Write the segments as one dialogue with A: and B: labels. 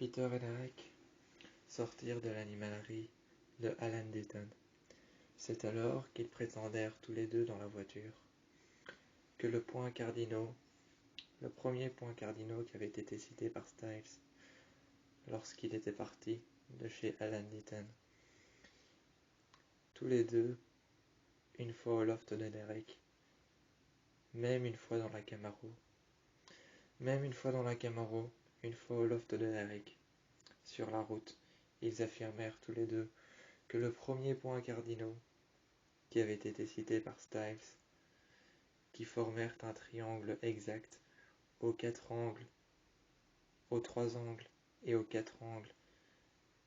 A: Peter et Derek sortirent de l'animalerie de Alan Dayton. C'est alors qu'ils prétendèrent tous les deux dans la voiture que le premier point cardinal qui avait été cité par Styles lorsqu'il était parti de chez Alan Dayton. Tous les deux, une fois au loft de Derek, même une fois dans la Camaro, une fois au loft de Derek, sur la route, ils affirmèrent tous les deux que le premier point cardinal qui avait été cité par Styles, qui formèrent un triangle exact aux 4 angles, aux 3 angles et aux 4 angles,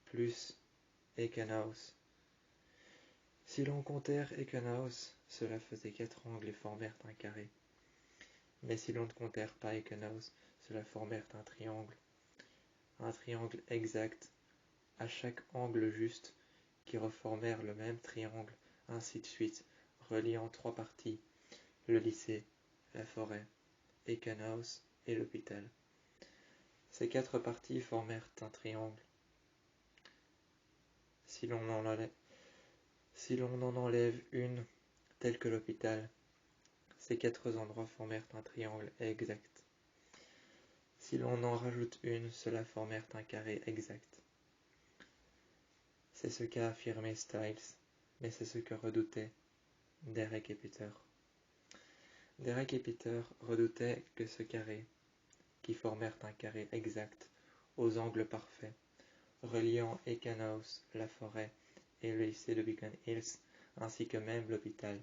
A: plus Ekenhaus. Si l'on comptait Ekenhaus, cela faisait 4 angles et formèrent un carré. Mais si l'on ne comptait pas Ekenhaus, cela formèrent un triangle exact à chaque angle juste, qui reformèrent le même triangle, ainsi de suite, reliant 3 parties, le lycée, la forêt, Ekenhaus et l'hôpital. Ces 4 parties formèrent un triangle. Si l'on en enlève une, telle que l'hôpital, ces 4 endroits formèrent un triangle exact. Si l'on en rajoute une, cela formèrent un carré exact. C'est ce qu'a affirmé Styles, mais c'est ce que redoutaient Derek et Peter. Derek et Peter redoutaient que ce carré, qui formèrent un carré exact, aux angles parfaits, reliant Ekenhaus, la forêt et le lycée de Beacon Hills, ainsi que même l'hôpital.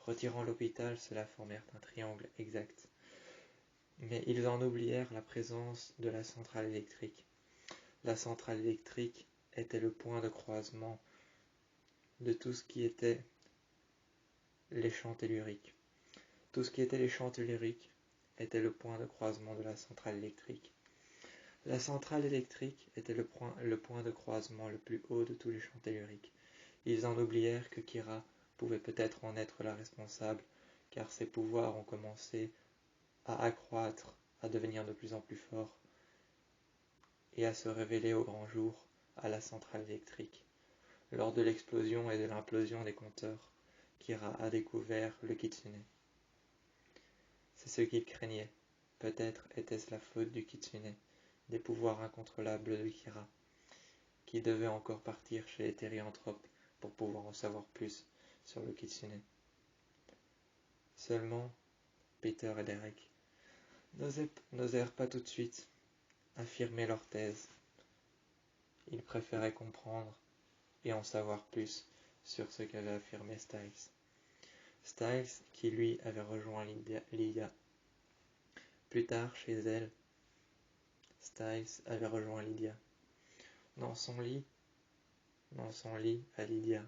A: Retirant l'hôpital, cela formèrent un triangle exact. Mais ils en oublièrent la présence de la centrale électrique. La centrale électrique était le point de croisement de tout ce qui était les champs telluriques. Tout ce qui était les champs telluriques était le point de croisement de la centrale électrique. La centrale électrique était le point de croisement le plus haut de tous les champs telluriques. Ils en oublièrent que Kira pouvait peut-être en être la responsable, car ses pouvoirs ont commencé à accroître, à devenir de plus en plus forts, et à se révéler au grand jour à la centrale électrique. Lors de l'explosion et de l'implosion des compteurs, Kira a découvert le Kitsune. C'est ce qu'il craignait. Peut-être était-ce la faute du Kitsune, des pouvoirs incontrôlables de Kira, qui devait encore partir chez les Therianthropes pour pouvoir en savoir plus sur le Kitsune. Seulement, Peter et Derek n'osèrent pas tout de suite affirmer leur thèse. Ils préféraient comprendre et en savoir plus sur ce qu'avait affirmé Styles. Styles, qui lui avait rejoint Lydia. Plus tard, chez elle, Styles avait rejoint Lydia. Dans son lit à Lydia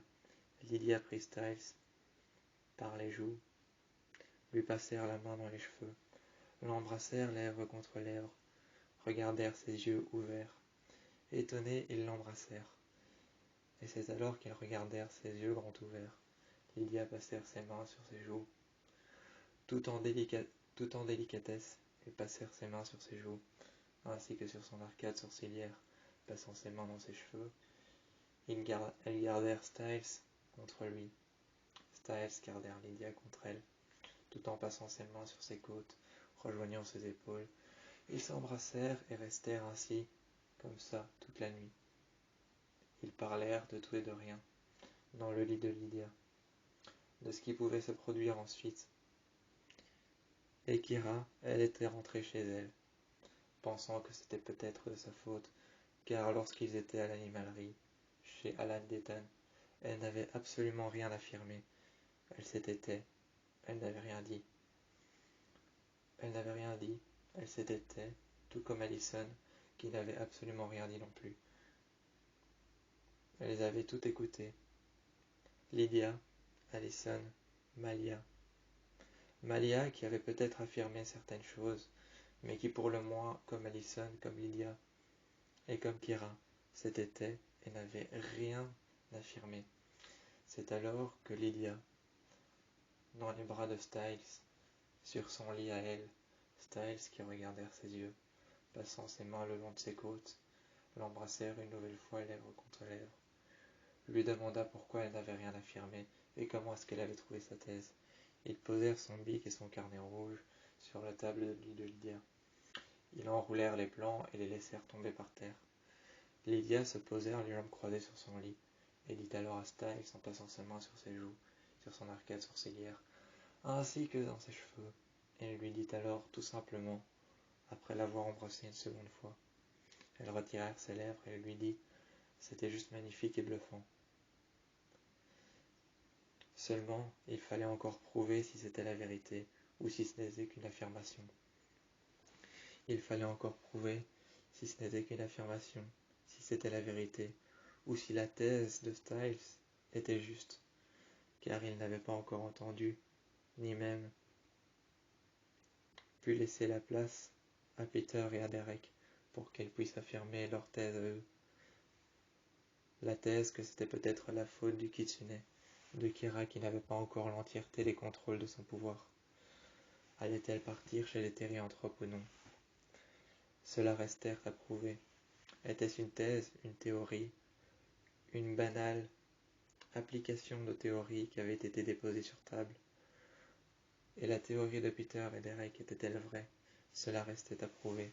A: prit Styles par les joues, lui passèrent la main dans les cheveux, l'embrassèrent lèvres contre lèvres, regardèrent ses yeux ouverts. Étonnés, ils l'embrassèrent. Et c'est alors qu'ils regardèrent ses yeux grands ouverts. Lydia passèrent ses mains sur ses joues. Tout en délicatesse, ils passèrent ses mains sur ses joues, ainsi que sur son arcade sourcilière, passant ses mains dans ses cheveux. Elles gardèrent Styles contre lui. Styles gardèrent Lydia contre elle, tout en passant ses mains sur ses côtes, rejoignant ses épaules. Ils s'embrassèrent et restèrent ainsi, comme ça, toute la nuit. Ils parlèrent de tout et de rien, dans le lit de Lydia, de ce qui pouvait se produire ensuite. Et Kira, elle était rentrée chez elle, pensant que c'était peut-être de sa faute, car lorsqu'ils étaient à l'animalerie, chez Alan Dayton, elle n'avait absolument rien affirmé. Elle s'était taise, elle n'avait rien dit. Elle s'était taise, tout comme Allison, qui n'avait absolument rien dit non plus. Elles avaient tout écouté. Lydia, Allison, Malia. Malia qui avait peut-être affirmé certaines choses, mais qui pour le moins, comme Allison, comme Lydia et comme Kira, s'était taise et n'avait rien affirmé. C'est alors que Lydia, dans les bras de Styles, sur son lit à elle, Styles qui regardèrent ses yeux, passant ses mains le long de ses côtes, l'embrassèrent une nouvelle fois lèvre contre lèvre, lui demanda pourquoi elle n'avait rien affirmé et comment est-ce qu'elle avait trouvé sa thèse. Ils posèrent son bic et son carnet rouge sur la table de lit de Lydia. Ils enroulèrent les plans et les laissèrent tomber par terre. Lydia se posèrent les jambes croisées sur son lit, et dit alors à Styles en passant sa main sur ses joues, sur son arcade sourcilière, ainsi que dans ses cheveux. Elle lui dit alors tout simplement, après l'avoir embrassé une seconde fois. Elles retirèrent ses lèvres et lui dit, c'était juste magnifique et bluffant. Seulement, il fallait encore prouver si c'était la vérité ou si ce n'était qu'une affirmation. Il fallait encore prouver si ce n'était qu'une affirmation, si c'était la vérité, ou si la thèse de Styles était juste, car il n'avait pas encore entendu, ni même pu laisser la place à Peter et à Derek pour qu'elles puissent affirmer leur thèse à eux. La thèse que c'était peut-être la faute du Kitsune, de Kira qui n'avait pas encore l'entièreté des contrôles de son pouvoir. Allait-elle partir chez les Thérianthropes ou non? Cela restait à prouver. Était-ce une thèse, une théorie, une banale application de théorie qui avait été déposée sur table? Et la théorie de Peter et Derek était-elle vraie? Cela restait à prouver.